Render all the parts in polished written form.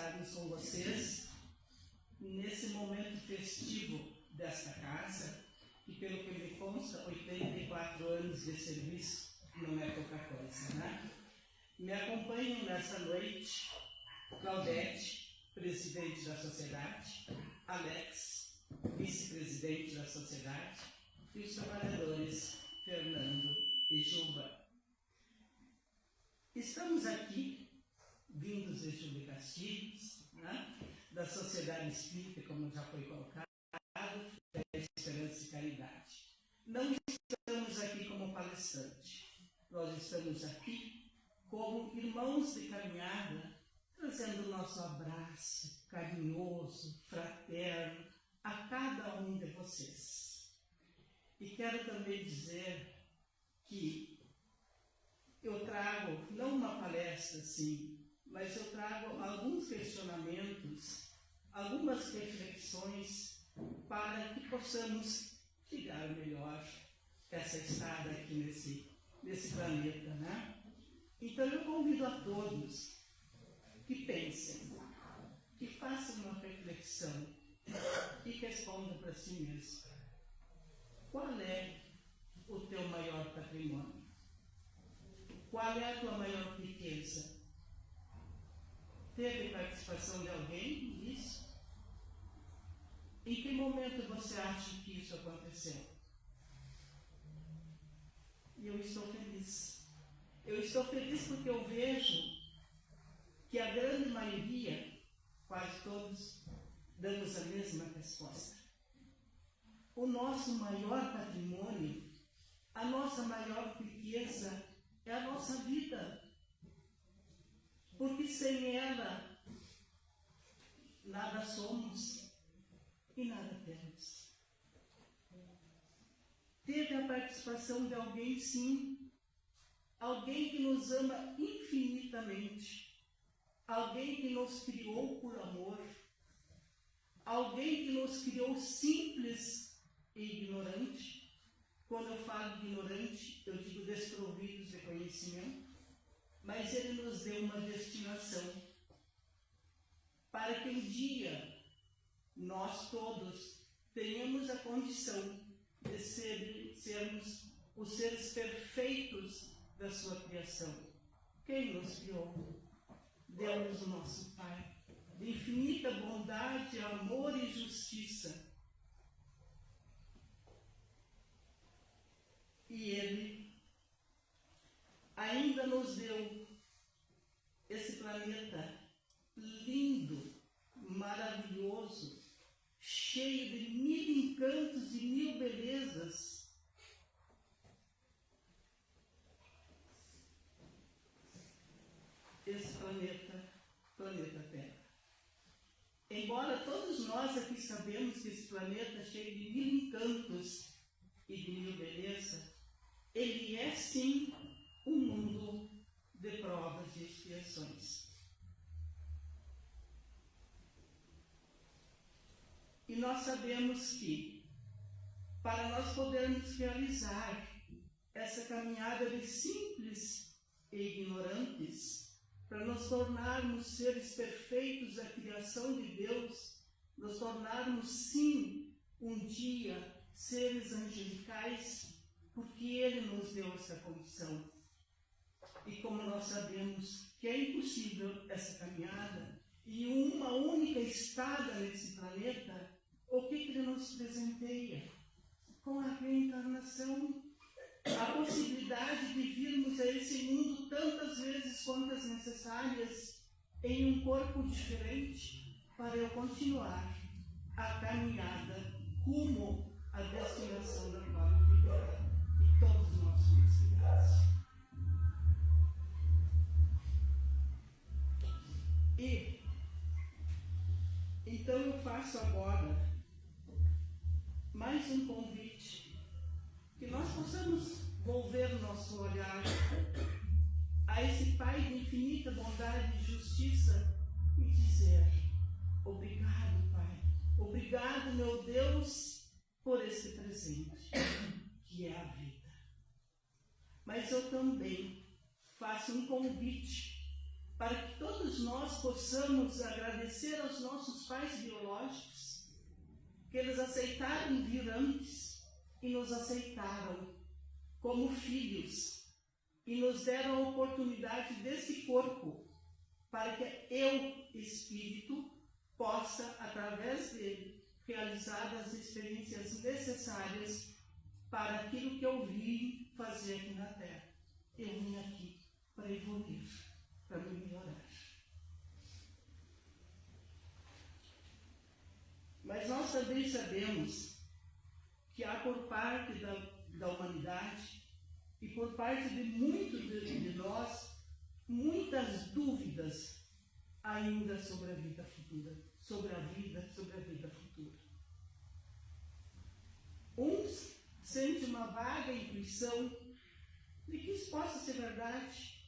estarmos com vocês nesse momento festivo desta casa, que pelo que me consta, 84 anos de serviço não é pouca coisa, né? Me acompanham nessa noite Claudete, presidente da sociedade, Alex, vice-presidente da sociedade, e os trabalhadores Fernando e Juba. Estamos aqui, vindos de Juba e Castilhos, né, da Sociedade Espírita, como já foi colocado, Esperança e Caridade. Não estamos aqui como palestrante, nós estamos aqui como irmãos de caminhada, trazendo o nosso abraço carinhoso, fraterno, a cada um de vocês. E quero também dizer que eu trago, não uma palestra assim, mas eu trago alguns questionamentos, algumas reflexões para que possamos ligar melhor essa estada aqui nesse planeta, né? Então eu convido a todos que pensem, que façam uma reflexão e respondam para si mesmo. Qual é o teu maior patrimônio? Qual é a tua maior riqueza? Teve participação de alguém nisso? Em que momento você acha que isso aconteceu? E eu estou feliz. Eu estou feliz porque eu vejo que a grande maioria, quase todos, damos a mesma resposta. O nosso maior patrimônio, a nossa maior riqueza é a nossa vida. Porque sem ela, nada somos e nada temos. Teve a participação de alguém, sim. Alguém que nos ama infinitamente. Alguém que nos criou por amor. Alguém que nos criou simples e ignorante. Quando eu falo ignorante, eu digo desprovidos de conhecimento. Mas Ele nos deu uma destinação para que um dia nós todos tenhamos a condição de sermos os seres perfeitos da sua criação. Quem nos criou? Deus, o nosso Pai, de infinita bondade, amor e justiça. E Ele ainda nos deu esse planeta lindo, maravilhoso, cheio de 1000 encantos e 1000 belezas. Esse planeta Terra. Embora todos nós aqui sabemos que esse planeta é cheio de 1000 encantos e de 1000 belezas, ele é sim um mundo de provas e expiações. E nós sabemos que, para nós podermos realizar essa caminhada de simples e ignorantes, para nos tornarmos seres perfeitos da criação de Deus, nos tornarmos, sim, um dia seres angelicais, porque Ele nos deu essa condição. E como nós sabemos que é impossível essa caminhada, e uma única estada nesse planeta, o que Ele nos presenteia? Com a reencarnação, a possibilidade de virmos a esse mundo tantas vezes quantas necessárias, em um corpo diferente, para eu continuar a caminhada rumo à destinação da qual eu ficarei, e todos nós somos criados. E então eu faço agora mais um convite, que nós possamos volver o nosso olhar a esse Pai de infinita bondade e justiça e dizer: obrigado, Pai, obrigado, meu Deus, por esse presente, que é a vida. Mas eu também faço um convite para que todos nós possamos agradecer aos nossos pais biológicos, que eles aceitaram vir antes e nos aceitaram como filhos e nos deram a oportunidade desse corpo para que eu, espírito, possa, através dele, realizar as experiências necessárias para aquilo que eu vim fazer aqui na Terra. Eu vim aqui para evoluir, para me melhorar. Mas nós também sabemos que há por parte da humanidade e por parte de muitos de nós muitas dúvidas ainda sobre a vida futura, sobre a vida futura. Uns sentem uma vaga intuição de que isso possa ser verdade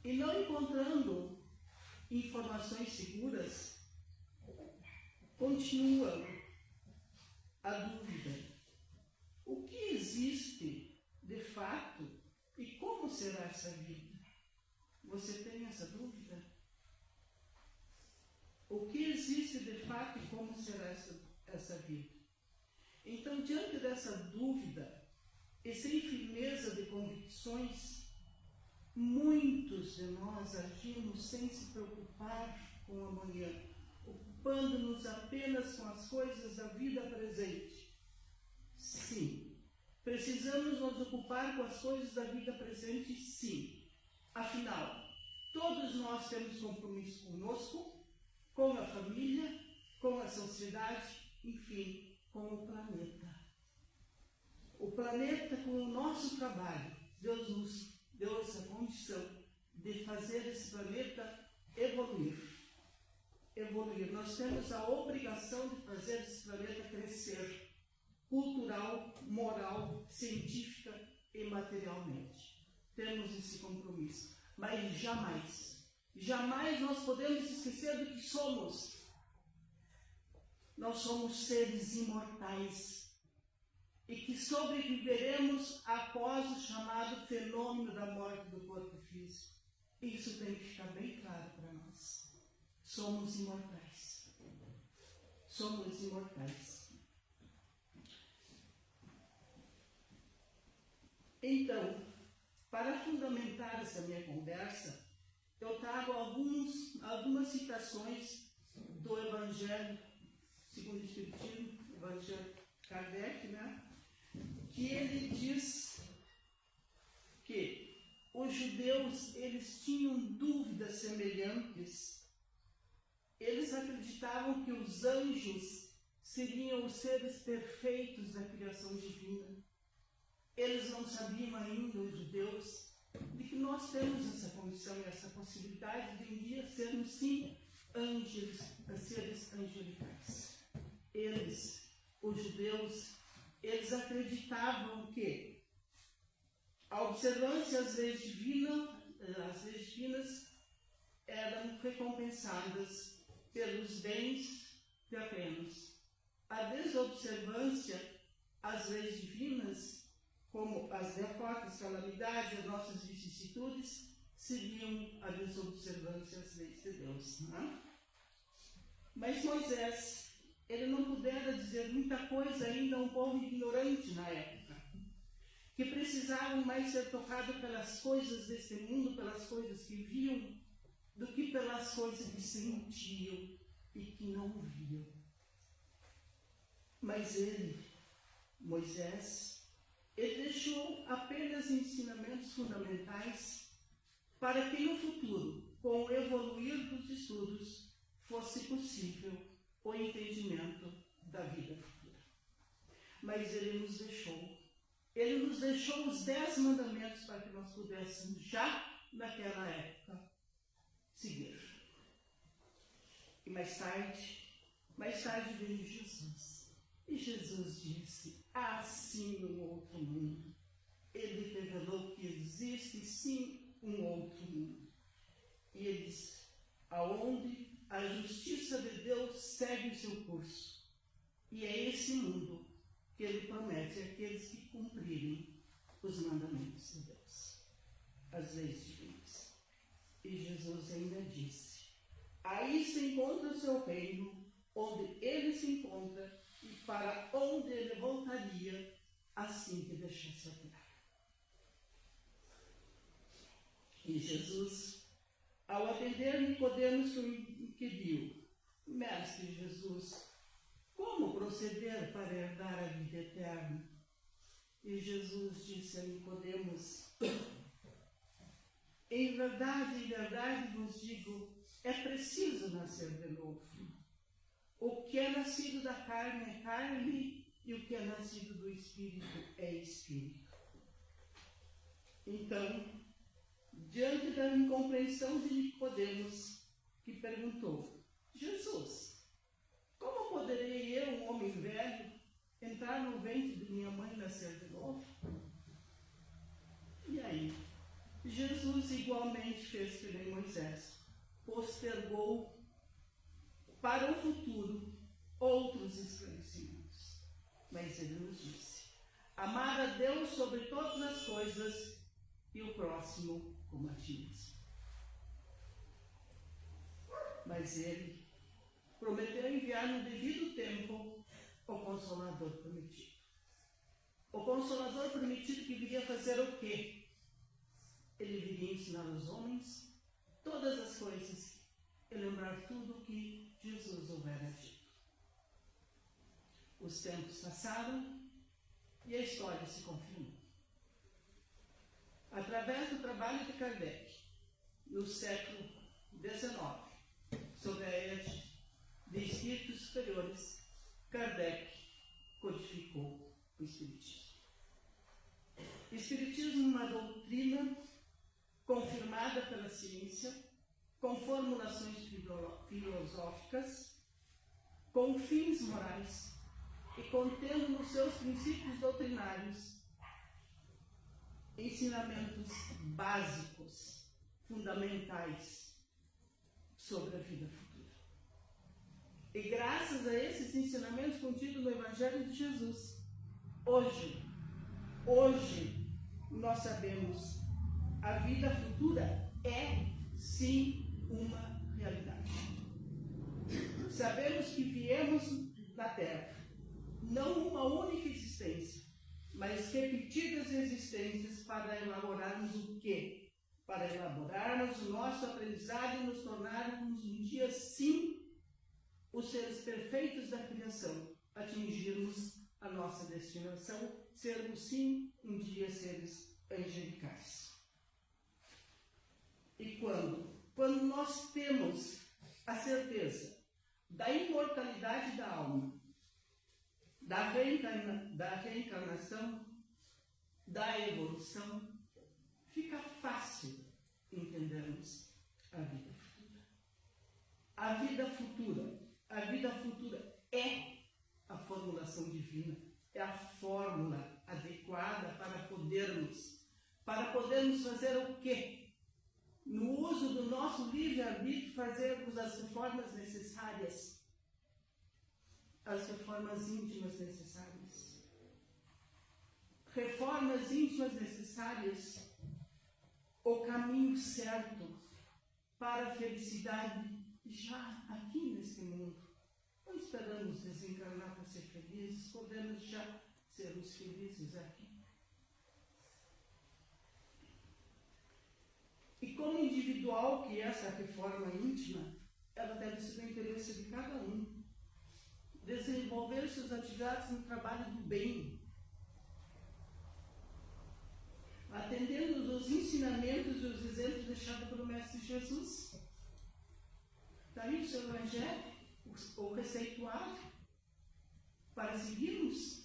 e não encontrando informações seguras, continuam a dúvida. O que existe de fato e como será essa vida? Você tem essa dúvida? O que existe de fato e como será essa vida? Então, diante dessa dúvida e sem firmeza de convicções, muitos de nós agimos sem se preocupar com o amanhã, ocupando-nos apenas com as coisas da vida presente. Sim, precisamos nos ocupar com as coisas da vida presente, sim. Afinal, todos nós temos compromisso conosco, com a família, com a sociedade, enfim, com o planeta. O planeta, com o nosso trabalho, Deus nos deu essa condição de fazer esse planeta evoluir. Nós temos a obrigação de fazer esse planeta crescer, cultural, moral, científica e materialmente. Temos esse compromisso. Mas jamais nós podemos esquecer do que somos. Nós somos seres imortais e que sobreviveremos após o chamado fenômeno da morte do corpo físico. Isso tem que ficar bem claro para nós. Somos imortais. Somos imortais. Então, para fundamentar essa minha conversa, eu trago algumas citações do Evangelho segundo o Espiritismo, Evangelho Kardec, né? Que ele diz que os judeus, eles tinham dúvidas semelhantes. Eles acreditavam que os anjos seriam os seres perfeitos da criação divina. Eles não sabiam ainda, os judeus, de que nós temos essa condição e essa possibilidade de um dia sermos, sim, seres angelicais. Eles, os judeus, eles acreditavam que a observância às leis divinas eram recompensadas pelos bens terrenos. A desobservância às leis divinas, como as derrotas, calamidades, as nossas vicissitudes, seriam a desobservância às leis de Deus. Não? Mas Moisés, ele não pudera dizer muita coisa ainda a um povo ignorante na época, que precisavam mais ser tocado pelas coisas deste mundo, pelas coisas que viam, do que pelas coisas que sentiam e que não viam. Mas ele, Moisés, ele deixou apenas ensinamentos fundamentais para que no futuro, com o evoluir dos estudos, fosse possível o entendimento da vida futura. Mas ele nos deixou os 10 mandamentos para que nós pudéssemos já naquela época seguir. E mais tarde veio Jesus. E Jesus disse, há sim um outro mundo. Ele revelou que existe sim um outro mundo. E ele disse, aonde a justiça de Deus segue o seu curso. E é esse mundo que ele promete àqueles que cumprirem os mandamentos de Deus, as leis divinas. E Jesus ainda disse: aí se encontra o seu reino, onde ele se encontra e para onde ele voltaria assim que deixasse a terra. E Jesus, ao atender Nicodemos, que viu: Mestre Jesus, como proceder para herdar a vida eterna? E Jesus disse a Nicodemos: em verdade vos digo, é preciso nascer de novo. O que é nascido da carne é carne, e o que é nascido do Espírito é Espírito. Então, diante da incompreensão de Nicodemos, que perguntou: Jesus, como poderei eu, um homem velho, entrar no ventre de minha mãe e nascer de novo? E aí, Jesus igualmente fez que nem Moisés, postergou para o futuro outros esclarecimentos. Mas ele nos disse: amar a Deus sobre todas as coisas e o próximo como a ti mesmo. Mas ele prometeu enviar no devido tempo o Consolador prometido. O Consolador prometido que viria fazer o quê? Ele viria ensinar aos homens todas as coisas e lembrar tudo o que Jesus houvera dito. Os tempos passaram e a história se confirmou. Através do trabalho de Kardec, no século XIX, sob a égide de espíritos superiores, Kardec codificou o Espiritismo. O Espiritismo é uma doutrina confirmada pela ciência, com formulações filosóficas, com fins morais e contendo nos seus princípios doutrinários ensinamentos básicos, fundamentais sobre a vida futura. E graças a esses ensinamentos contidos no Evangelho de Jesus, hoje nós sabemos a vida futura é sim uma realidade. Sabemos que viemos na Terra, não uma única existência, mas repetidas existências para elaborarmos o quê? Para elaborarmos o nosso aprendizado e nos tornarmos um dia sim os seres perfeitos da criação, atingirmos a nossa destinação, sermos sim um dia seres angelicais. E quando nós temos a certeza da imortalidade da alma, da reencarnação, da evolução, fica fácil entendermos a vida futura. A vida futura é a formulação divina, é a fórmula adequada para podermos fazer o quê? No uso do nosso livre-arbítrio, fazermos as reformas necessárias, as reformas íntimas necessárias. Reformas íntimas necessárias, o caminho certo para a felicidade já aqui neste mundo. Não esperamos desencarnar para ser felizes, podemos já sermos felizes aqui. E como individual que é essa reforma íntima, ela deve ser do interesse de cada um. Desenvolver suas atividades no trabalho do bem, atendendo os ensinamentos e os exemplos deixados pelo Mestre Jesus. Está aí o seu Evangelho, o receituário, para seguirmos.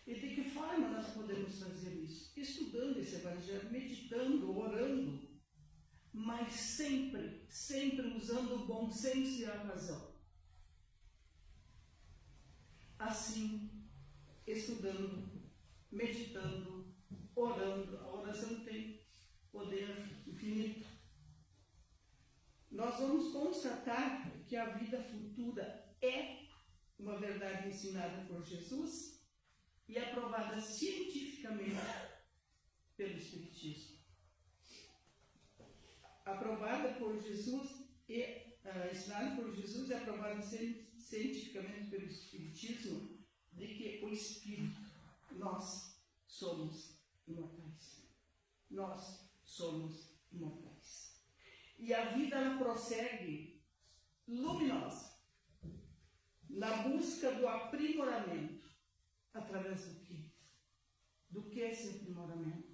E de que forma nós podemos fazer isso? Estudando esse Evangelho, meditando, orando, mas sempre usando o bom senso e a razão. Assim, estudando, meditando, orando, a oração tem poder infinito. Nós vamos constatar que a vida futura é uma verdade ensinada por Jesus e aprovada cientificamente pelo Espiritismo. aprovada por Jesus e ensinada por Jesus e aprovada cientificamente pelo Espiritismo, de que o Espírito, nós somos imortais. Nós somos imortais. E a vida, ela prossegue luminosa, na busca do aprimoramento. Através do quê? Do que esse aprimoramento?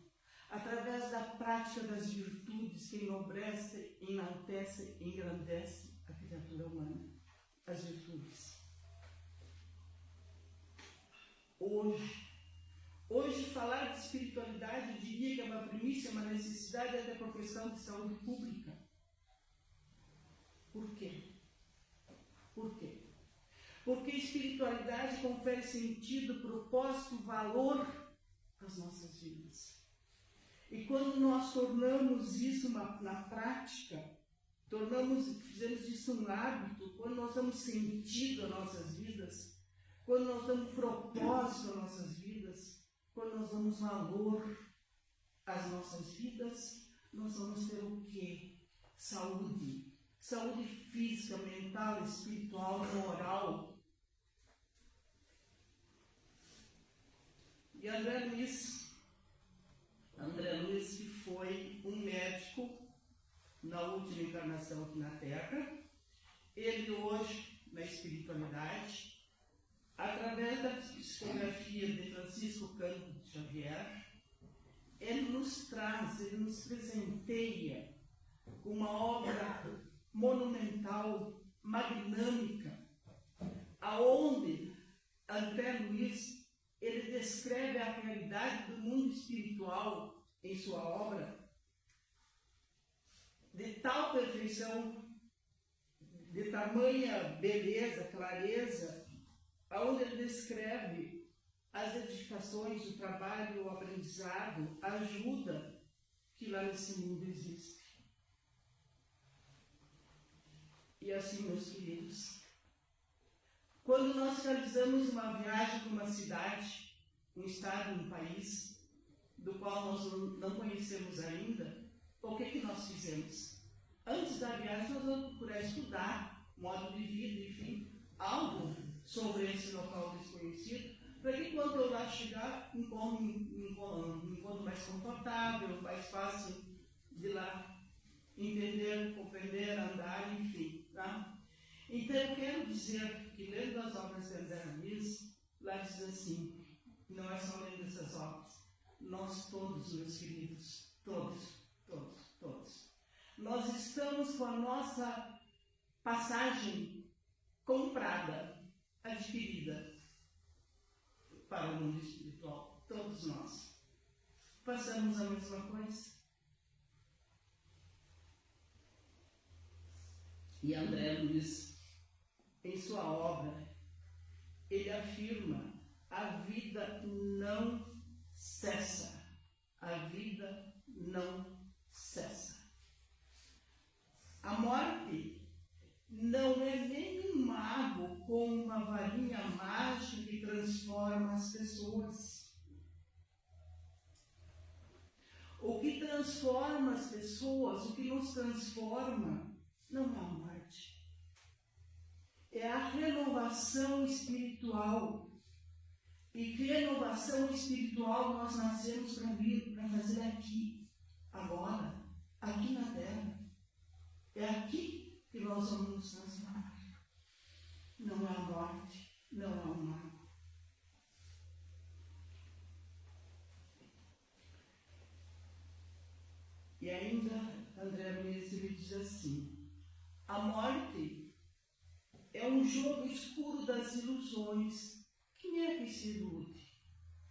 Através da prática das virtudes que enobrece, enaltece e engrandece a criatura humana. As virtudes. Hoje falar de espiritualidade, eu diria que é uma primícia, uma necessidade até por questão de saúde pública. Por quê? Por quê? Porque a espiritualidade confere sentido, propósito, valor às nossas vidas. E quando nós tornamos isso na prática, fizemos disso um hábito, quando nós damos sentido às nossas vidas, quando nós damos propósito às nossas vidas, quando nós damos valor às nossas vidas, nós vamos ter o quê? Saúde. Saúde física, mental, espiritual, moral. E André Luiz, que foi um médico na última encarnação aqui na Terra, ele hoje, na espiritualidade, através da psicografia de Francisco Cândido Xavier, ele nos traz, ele nos presenteia com uma obra monumental, magnâmica, aonde André Luiz, ele descreve a realidade do mundo espiritual em sua obra, de tal perfeição, de tamanha beleza, clareza, aonde ele descreve as edificações, o trabalho, o aprendizado, a ajuda que lá nesse mundo existe. E assim, meus queridos, quando nós realizamos uma viagem para uma cidade, um estado, um país, do qual nós não conhecemos ainda, o que nós fizemos? Antes da viagem, nós vamos procurar estudar modo de vida, enfim, algo sobre esse local desconhecido, para que quando eu lá chegar, encontro mais confortável, mais fácil de lá entender, compreender, andar, enfim. Tá? Então, eu quero dizer que, lendo as obras de André Luiz, lá diz assim, não é só lendo essas obras, nós todos, meus queridos, todos, nós estamos com a nossa passagem comprada, adquirida para o mundo espiritual, todos nós. Passamos a mesma coisa. E André Luiz, em sua obra, ele afirma: a vida não cessa. A vida não cessa. A morte não é nem um mago com uma varinha mágica que transforma as pessoas. O que transforma as pessoas, o que nos transforma, não é a morte. É a renovação espiritual. E renovação espiritual nós nascemos para fazer aqui, agora, aqui na Terra. É aqui que nós vamos nos transformar. Não é a morte, não é o mal. E ainda, André Luiz, ele diz assim: a morte é um jogo escuro das ilusões. Quem é que se ilude?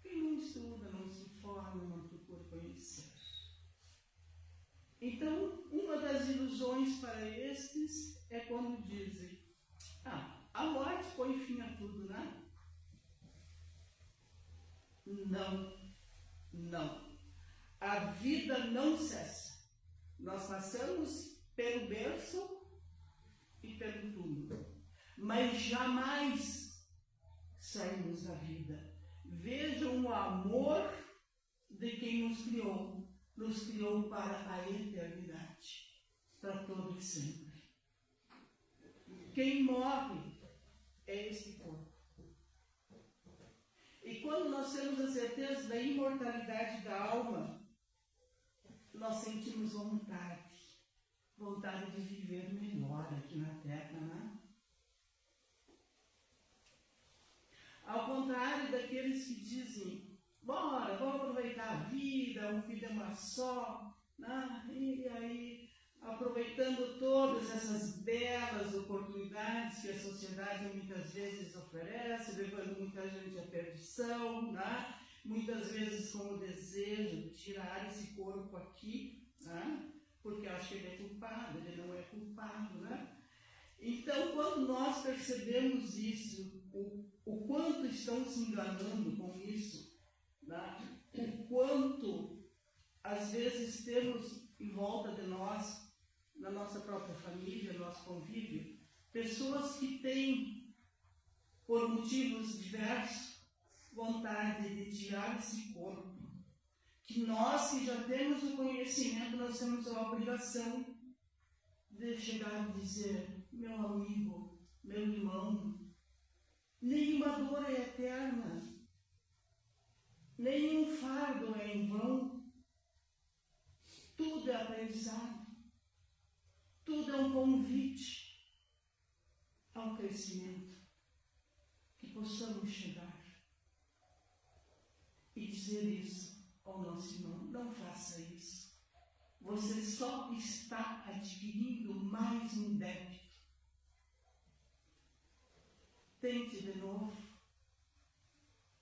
Quem não estuda, não se informa, não procura conhecer. Então, uma das ilusões para estes é quando dizem: a morte põe fim a tudo, né? Não. A vida não cessa. Nós passamos pelo berço e pelo túmulo, mas jamais saímos da vida. Vejam o amor de quem nos criou para a eternidade. para todo e sempre. Quem morre é esse corpo. E quando nós temos a certeza da imortalidade da alma, nós sentimos vontade de viver melhor aqui na Terra, né? Ao contrário daqueles que dizem, bora, vamos aproveitar a vida é uma só, né? E aí, aproveitando todas essas belas oportunidades que a sociedade muitas vezes oferece, levando muita gente à perdição, né? Muitas vezes com o desejo de tirar esse corpo aqui, né? Porque acho que ele é culpado, ele não é culpado, né? Então, quando nós percebemos isso, o quanto estão se enganando com isso, né? O quanto, às vezes, temos em volta de nós, na nossa própria família, no nosso convívio, pessoas que têm, por motivos diversos, vontade de tirar esse corpo, que nós que já temos o conhecimento, nós temos a obrigação de chegar e dizer, meu amigo, meu irmão, nenhuma dor é eterna, nenhum fardo é em vão, tudo é aprendizado, tudo é um convite ao crescimento, que possamos chegar e dizer isso ao nosso irmão, não faça isso. Você só está adquirindo mais um débito. Tente de novo.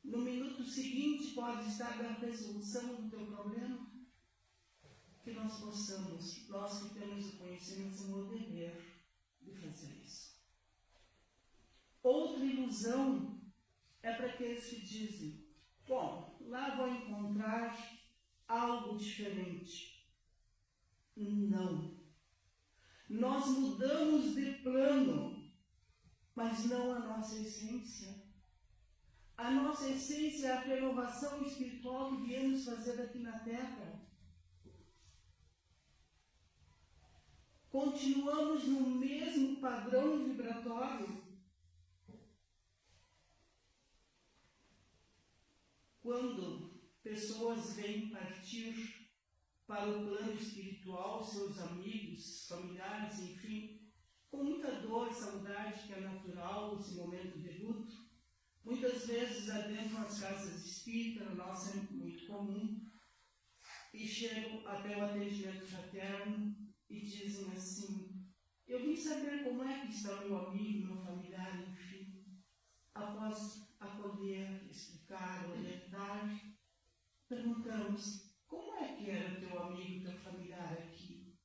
No minuto seguinte pode estar a resolução do teu problema. Que nós possamos, nós que temos o conhecimento, o dever de fazer isso. Outra ilusão é para aqueles que dizem, bom, lá vou encontrar algo diferente. Não. Nós mudamos de plano, mas não a nossa essência. A nossa essência é a renovação espiritual que viemos fazer aqui na Terra. Continuamos no mesmo padrão vibratório. Quando pessoas vêm partir para o plano espiritual, seus amigos, familiares, enfim, com muita dor, saudade que é natural nesse momento de luto, muitas vezes adentram as casas espíritas, na nossa é muito comum, e chegam até o atendimento fraterno e dizem assim, eu vim saber como é que está meu amigo, meu familiar, enfim. Após acolher, explicar, orientar, perguntamos, como é que era o teu amigo, teu familiar aqui?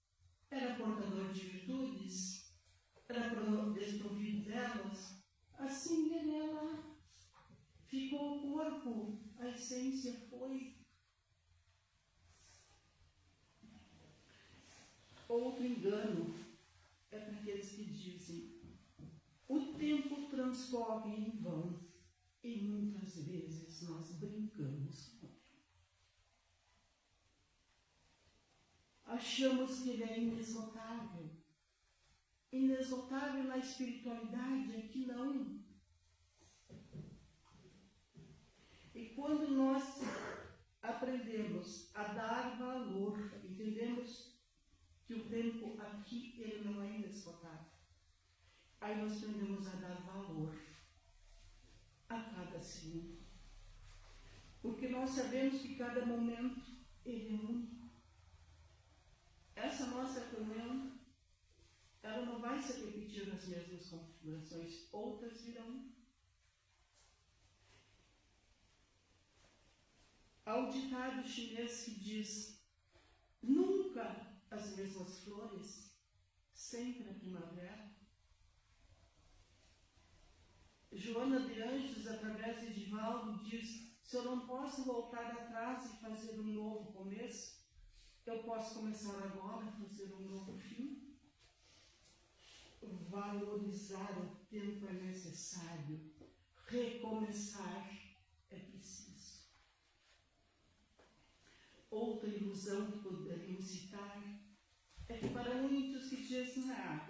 Era portador de virtudes? Era desprovido delas? Assim ele é lá. Ficou o corpo, a essência foi. Outro engano é para aqueles que dizem, o tempo transcorre em vão e muitas vezes nós brincamos com ele. Achamos que ele é inesgotável. Inesgotável na espiritualidade, aqui não. E quando nós aprendemos a dar valor, entendemos que o tempo aqui ele não é inesgotável. Aí nós aprendemos a dar valor a cada segundo. Porque nós sabemos que cada momento ele é único. Essa nossa reunião, ela não vai se repetir nas mesmas configurações, outras virão. Há um ditado chinês que diz, nunca as mesmas flores, sempre a primavera. Joana de Anjos, através de Edivaldo, diz, se eu não posso voltar atrás e fazer um novo começo, eu posso começar agora a fazer um novo fim. Valorizar o tempo é necessário. Recomeçar é preciso. Outra ilusão que poderíamos citar é que para muitos que dizem,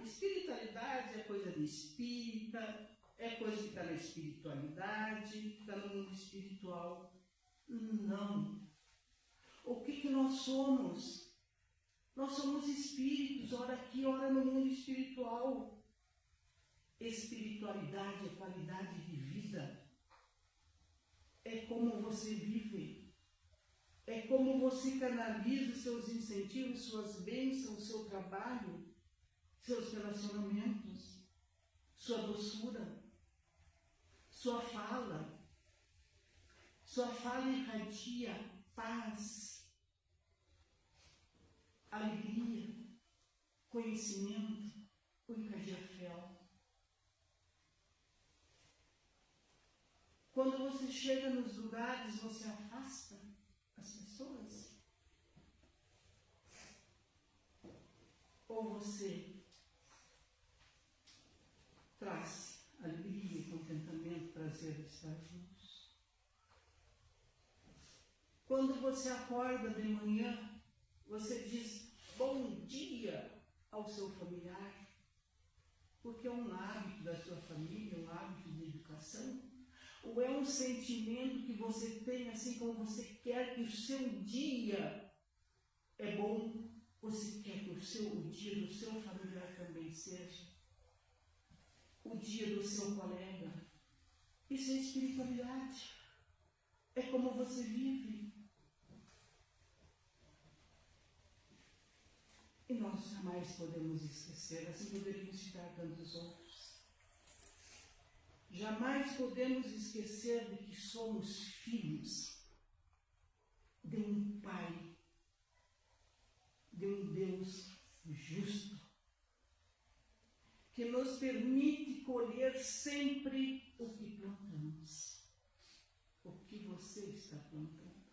espiritualidade é coisa de espírita, é coisa que está na espiritualidade, que está no mundo espiritual. Não. O que nós somos? Nós somos espíritos, ora aqui, ora no mundo espiritual. Espiritualidade é qualidade de vida. É como você vive. É como você canaliza os seus incentivos, suas bênçãos, seu trabalho, seus relacionamentos, sua doçura, sua fala. Sua fala irradia paz, alegria, conhecimento, o encadeafel. Quando você chega nos lugares, você afasta as pessoas? Ou você traz alegria, contentamento, prazer de estar juntos? Quando você acorda de manhã, você diz bom dia ao seu familiar, porque é um hábito da sua família, um hábito de educação, ou é um sentimento que você tem, assim como você quer que o seu dia é bom, você quer que o dia do seu familiar também seja, o dia do seu colega. Isso é espiritualidade, é como você vive. E nós jamais podemos esquecer, assim poderíamos citar tantos outros. Jamais podemos esquecer de que somos filhos de um Pai, de um Deus justo, que nos permite colher sempre o que plantamos, o que você está plantando.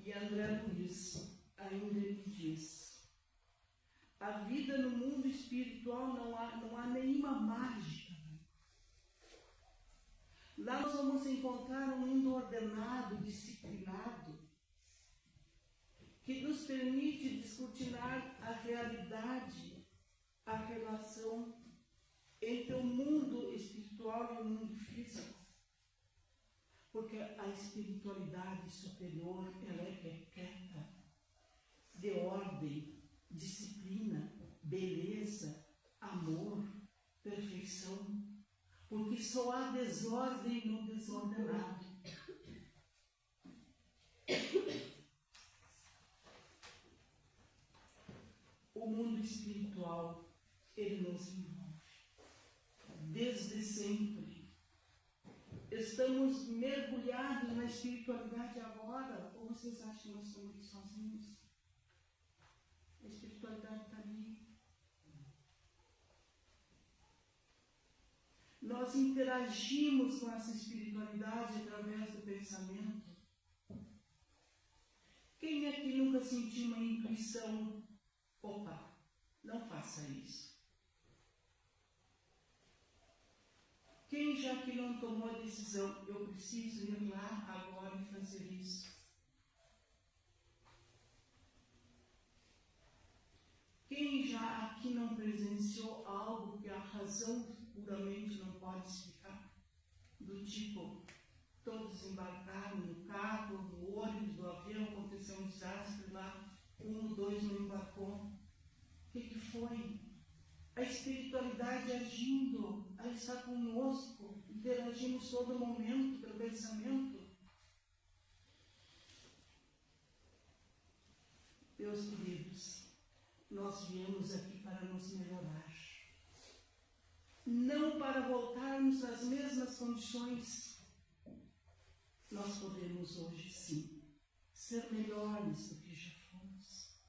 E André Luiz ainda lhe diz: a vida no mundo espiritual não há nenhuma mágica. Lá nós vamos encontrar um mundo ordenado, disciplinado, que nos permite descortinar a realidade, a relação entre o mundo espiritual e o mundo físico. Porque a espiritualidade superior, ela é perpétua, de ordem, disciplina, beleza, amor, perfeição, porque só há desordem no desordenado. O mundo espiritual, ele nos envolve, desde sempre. Estamos mergulhados na espiritualidade agora, ou vocês acham que nós estamos aqui sozinhos? A espiritualidade está ali. Nós interagimos com essa espiritualidade através do pensamento. Quem aqui nunca sentiu uma intuição? Opa, não faça isso. Quem já que não tomou a decisão, eu preciso ir lá agora e fazer isso? Quem já aqui não presenciou algo que a razão puramente não pode explicar? Do tipo, todos embarcaram no carro, no ônibus, do avião, aconteceu um desastre lá, um, dois não embarcou. O que foi? A espiritualidade agindo, ela está conosco, interagimos todo momento pelo pensamento. Meus queridos, nós viemos aqui para nos melhorar, não para voltarmos às mesmas condições. Nós podemos hoje sim ser melhores do que já fomos.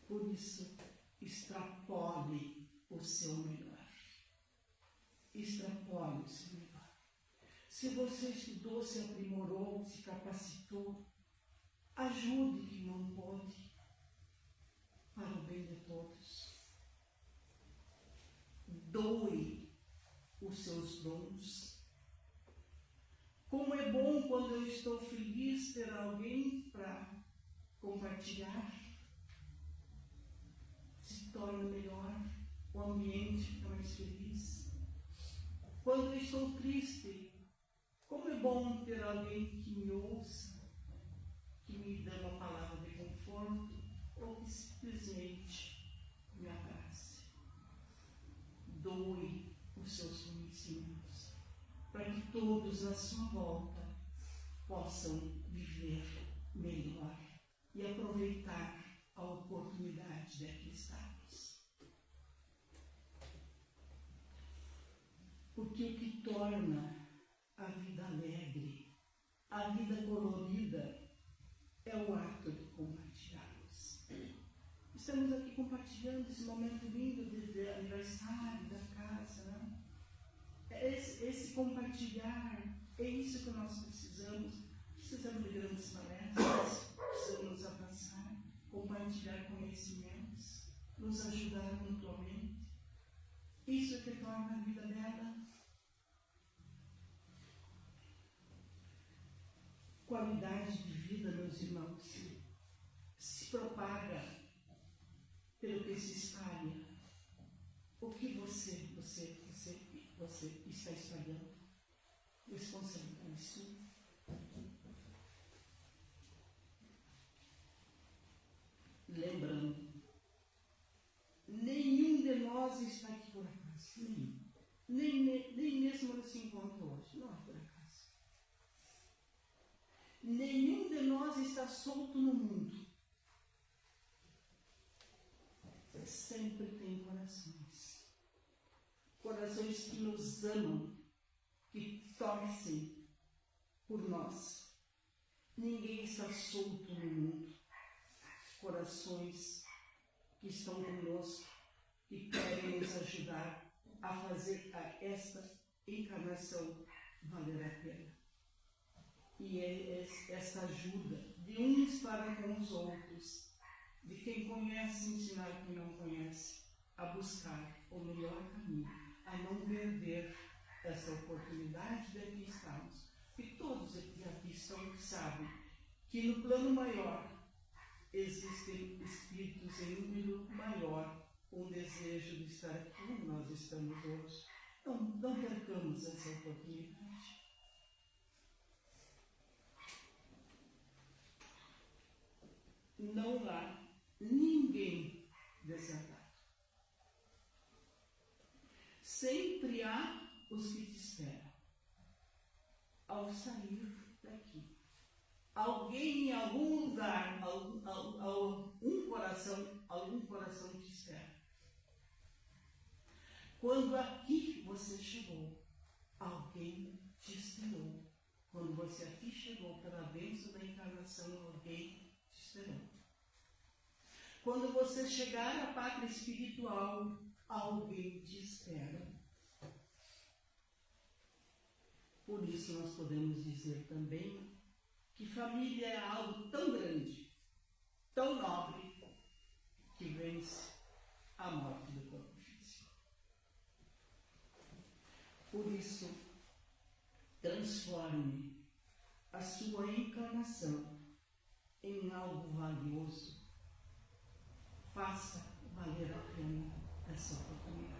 Por isso, extrapole o seu melhor. Extrapole o seu melhor. Se você estudou, se aprimorou, se capacitou, ajude quem não pode, para o bem de todos. Doe os seus dons. Como é bom quando eu estou feliz ter alguém para compartilhar. Se torna melhor, o ambiente fica mais feliz. Quando eu estou triste, como é bom ter alguém que me ouça, que me dê uma palavra de conforto, ou que simplesmente me abrace. Doe os seus conhecimentos, para que todos à sua volta possam viver melhor e aproveitar a oportunidade de aqui estarmos. Porque o que torna a vida alegre, a vida colorida, é o ato de compartilharmos. Estamos aqui compartilhando esse momento lindo de aniversário da casa, né? Esse compartilhar, é isso que nós precisamos. Precisamos de grandes palestras, precisamos nos abraçar, compartilhar conhecimentos, nos ajudar mutuamente. Isso é que torna a vida bela. Qualidade de vida, meus irmãos, se propaga pelo que se espalha. O que você está espalhando? Responsabilidade sua. Lembrando, nenhum de nós está aqui por acaso. Nenhum. Nem mesmo nesse encontro hoje. Não é por acaso. Nenhum de nós está solto no mundo. Sempre tem corações. Corações que nos amam, que torcem por nós. Ninguém está solto no mundo. Corações que estão conosco, que querem nos ajudar a fazer esta encarnação valer a pena. E é essa ajuda de uns para com os outros, de quem conhece ensinar quem não conhece, a buscar o melhor caminho, a não perder essa oportunidade de aqui estarmos. E todos aqui estão que sabem que no plano maior existem espíritos em número maior, um desejo de estar aqui como nós estamos hoje. Não percamos essa oportunidade. Não há ninguém desamparado. Sempre há os que te esperam. Ao sair daqui, alguém em algum lugar, algum coração te espera. Quando aqui você chegou, alguém te esperou. Quando você aqui chegou pela bênção da encarnação, alguém te esperou. Quando você chegar à pátria espiritual, alguém te espera. Por isso nós podemos dizer também que família é algo tão grande, tão nobre, que vence a morte do corpo físico. Por isso, transforme a sua encarnação em algo valioso. Faça valer a pena essa oportunidade.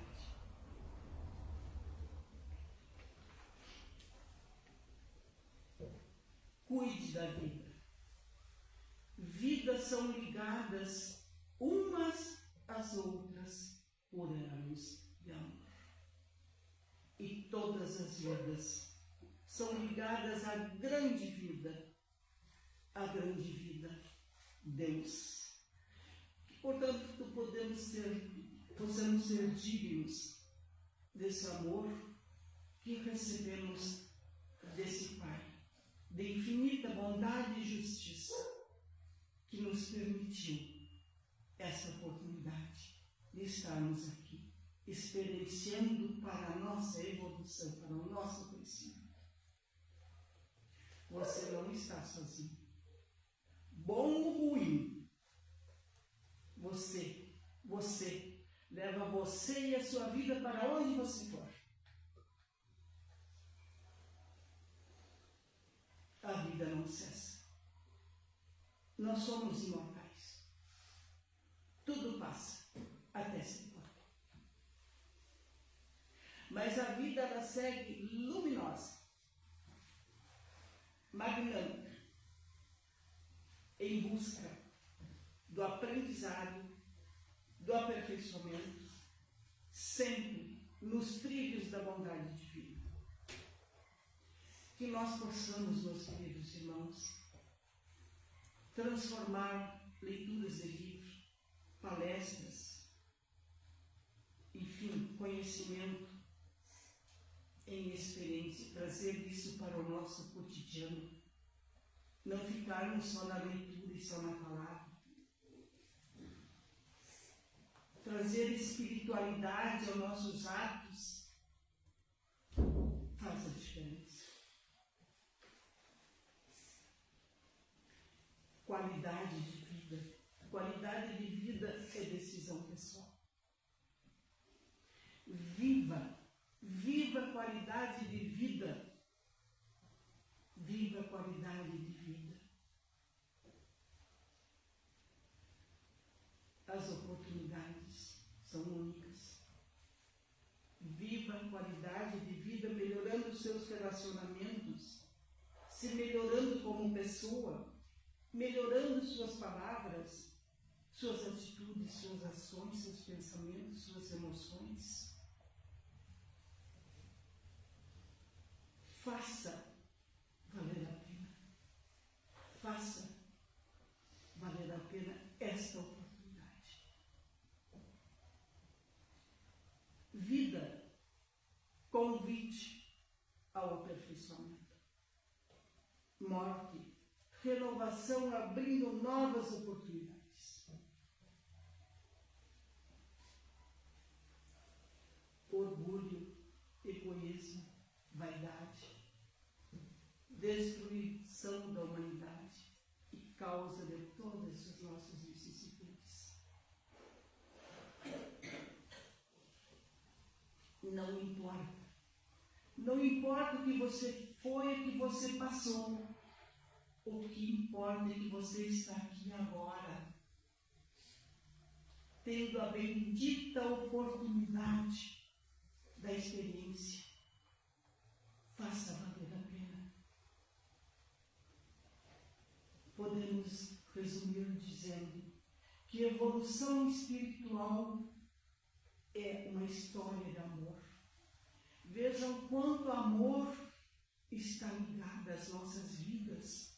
Cuide da vida. Vidas são ligadas umas às outras por elos de amor. E todas as vidas são ligadas à grande vida, Deus. Portanto, possamos ser dignos desse amor que recebemos desse Pai, de infinita bondade e justiça, que nos permitiu essa oportunidade de estarmos aqui, experienciando para a nossa evolução, para o nosso crescimento. Você não está sozinho. Bom ou ruim, você leva você e a sua vida para onde você for. Nós somos imortais. Tudo passa, até ser morto. Mas a vida, ela segue luminosa, magnânima, em busca do aprendizado, do aperfeiçoamento, sempre nos trilhos da bondade divina. Que nós possamos, meus queridos irmãos, transformar leituras de livro, palestras, enfim, conhecimento em experiência, trazer isso para o nosso cotidiano, não ficarmos só na leitura e só na palavra. Trazer espiritualidade aos nossos atos faz a diferença. Qualidade de vida. Qualidade de vida é decisão pessoal. Viva a qualidade de vida. Viva a qualidade de vida. As oportunidades são únicas. Viva a qualidade de vida, melhorando os seus relacionamentos, se melhorando como pessoa, melhorando suas palavras, suas atitudes, suas ações, seus pensamentos, suas emoções. Faça valer a pena. Faça valer a pena esta oportunidade. Vida, convite ao aperfeiçoamento. Morte, renovação abrindo novas oportunidades. Orgulho, egoísmo, vaidade, destruição da humanidade e causa de todas as nossas vicissitudes. Não importa. Não importa o que você foi, o que você passou. O que importa é que você está aqui agora, tendo a bendita oportunidade da experiência. Faça valer a pena. Podemos resumir dizendo que evolução espiritual é uma história de amor. Vejam quanto amor está ligado às nossas vidas,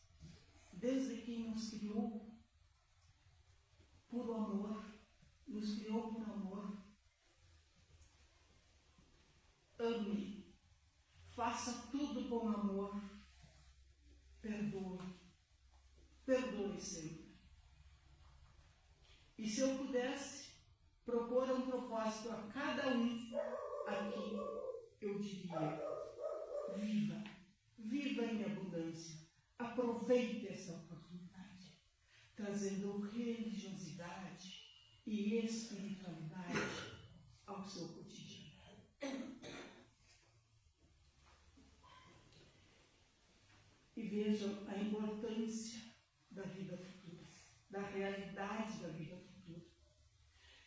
desde quem nos criou por amor, nos criou por amor. Ame, faça tudo com amor, perdoe, perdoe sempre. E se eu pudesse propor um propósito a cada um aqui, eu diria: viva em abundância, aproveite essa oportunidade, trazendo religiosidade e espiritualidade ao seu cotidiano. E vejam a importância da vida futura, da realidade da vida futura,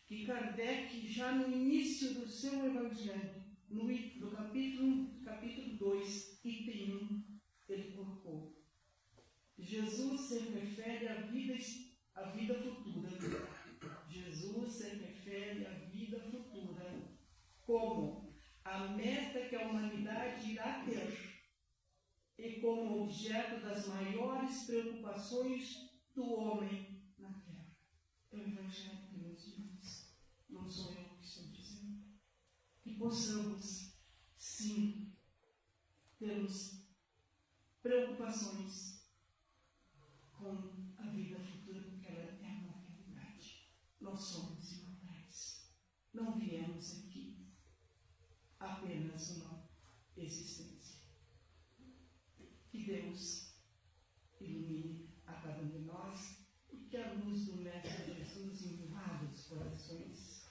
que Kardec, já no início do seu Evangelho, no capítulo 2, item 1, ele colocou: Jesus se refere à vida futura. Jesus se refere à vida futura como a meta que a humanidade irá ter e como objeto das maiores preocupações do homem na Terra. É o Evangelho que nos diz, não sou eu que estou dizendo. Que possamos, sim, termos preocupações com a vida futura, porque ela é uma realidade. Nós somos imortais. Não viemos aqui apenas uma existência. Que Deus ilumine a cada um de nós e que a luz do Mestre Jesus invada os corações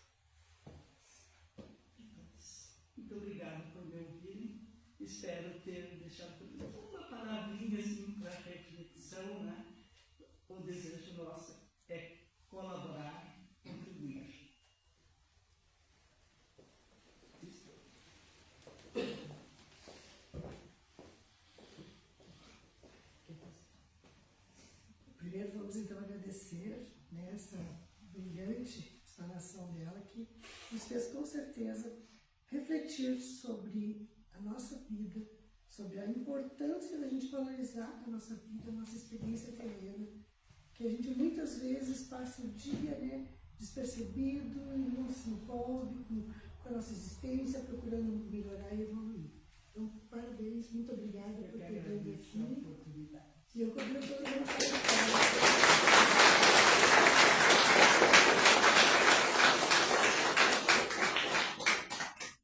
de todos. Muito obrigado por me ouvirem. Espero ter deixado uma palavrinha assim para reflexão, né? Ou desejo agradecer, né, essa brilhante explanação dela, que nos fez com certeza refletir sobre a nossa vida, sobre a importância da gente valorizar a nossa vida, a nossa experiência terrena, que a gente muitas vezes passa o dia, né, despercebido e não se envolve com a nossa existência, procurando melhorar e evoluir. Então, parabéns, muito obrigada por ter vindo aqui. E eu convido todo mundo para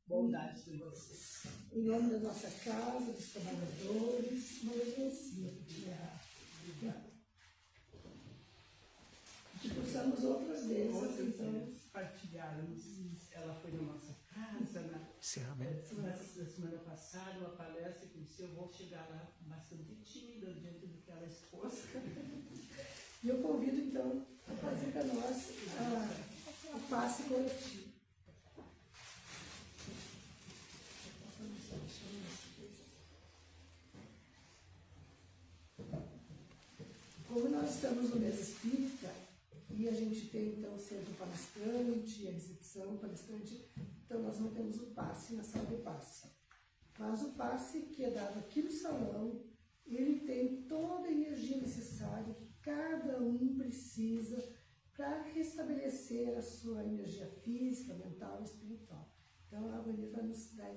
bondade de vocês. em nome da nossa casa, dos trabalhadores, uma lembrancinha para tirar. Obrigada. Que possamos outras vezes, então, partilharmos. Ela foi na nossa casa, na semana passada, uma palestra que disse: eu vou chegar lá bastante tímida diante do que ela expôs. E eu convido, então, a fazer para nós o passe coletivo. Como nós estamos no mês espírita, e a gente tem, então, sempre o palestrante, a recepção, palestrante, então nós não temos o passe na sala de passe. Mas o passe que é dado aqui no salão, ele tem toda a energia necessária que cada um precisa para restabelecer a sua energia física, mental e espiritual. Então a Vani vai nos dar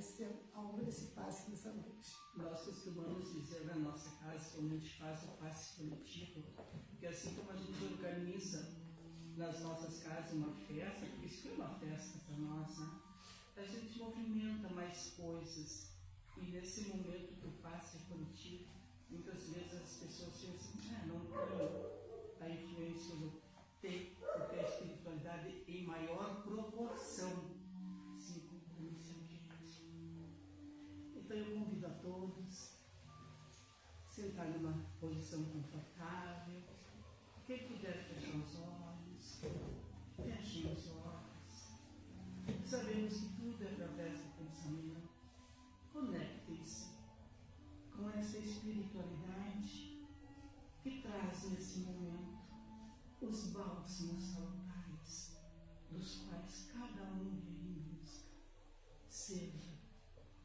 a honra desse passe nessa noite. Nós costumamos dizer na nossa casa, quando a gente faz o passe coletivo, que assim como a gente organiza nas nossas casas uma festa, por isso que é uma festa para nós, né? A gente movimenta mais coisas. E nesse momento do passe coletivo, muitas vezes as pessoas pensam: não tenho a influência do ter, porque a espiritualidade em maior proporção se influencia a gente. Então eu convido a todos a sentar numa posição confortável. Quem puder fechar os olhos, fechem os olhos. Sabemos que tudo é através do pensamento. Conectem-se com essa espiritualidade que traz nesse momento os bálsamos salutares, dos quais cada um vem em busca, seja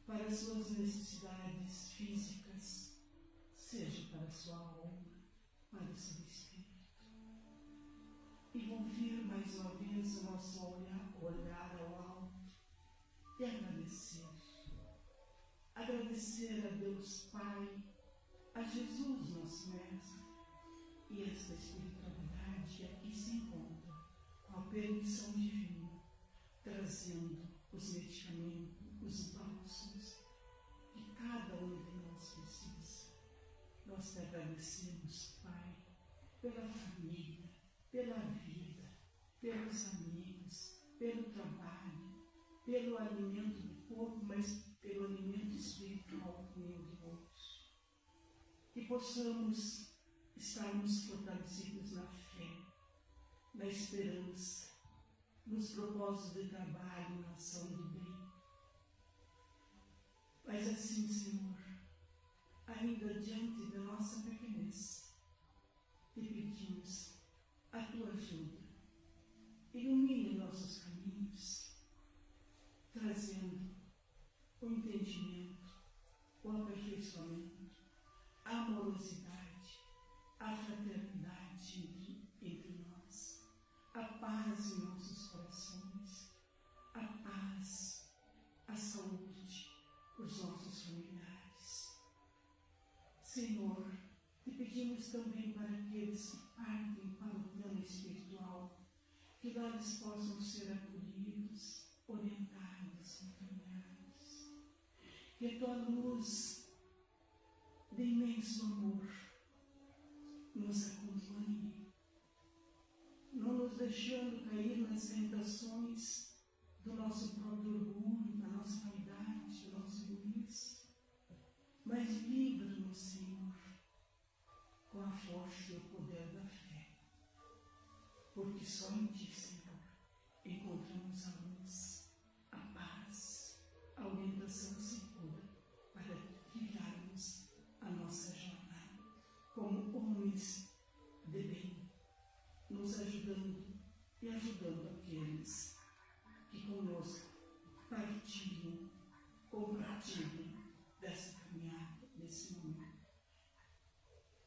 para as suas necessidades físicas, seja para a sua alma, para o seu espírito. E volver mais uma vez o nosso olhar ao alto e agradecer. Agradecer a Deus Pai, a Jesus, nosso Mestre, e esta espiritualidade que aqui se encontra, com a permissão divina, trazendo os medicamentos, os bálsamos que cada um de nós precisa. Nós te agradecemos, Pai, pela família, pela vida, pelos amigos, pelo trabalho, pelo alimento do corpo, mas pelo alimento espiritual comum de outros. Que possamos estarmos fortalecidos na fé, na esperança, nos propósitos de trabalho, na ação do bem. Mas assim, Senhor, ainda diante da nossa pequenez, te pedimos a tua ajuda. Ilumine nossos caminhos, trazendo o entendimento, o aperfeiçoamento, a amorosidade, a fraternidade entre nós, a paz em nossos corações, a paz, a saúde, os nossos familiares. Senhor, te pedimos também para aqueles que partem para o plano espiritual, que lá eles possam ser acolhidos, orientados, encaminhados. Que a tua luz de imenso amor nos acompanhe, não nos deixando cair nas tentações do nosso próprio orgulho, da nossa vaidade, do nosso egoísmo, mas livra-nos, Senhor, com a força e o poder da fé, porque só em Ti, Senhor, encontramos a luz, a paz, a orientação segura para trilharmos a nossa jornada como homens de bem, conosco, partilhem, compartilhem dessa caminhada, desse momento.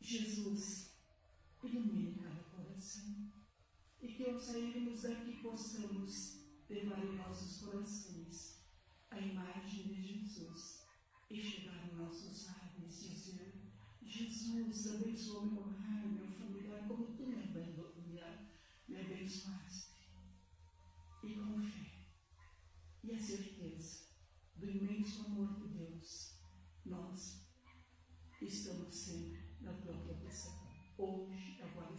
Jesus, ilumine cada coração e que ao sairmos daqui possamos levar em nossos corações a imagem de Jesus e chegar em nossos lábios e dizer: Jesus, abençoa meu lar, meu familiar, como tu me abençoaste. E com fé e a certeza do imenso amor de Deus, nós estamos sempre na tua proteção, hoje, agora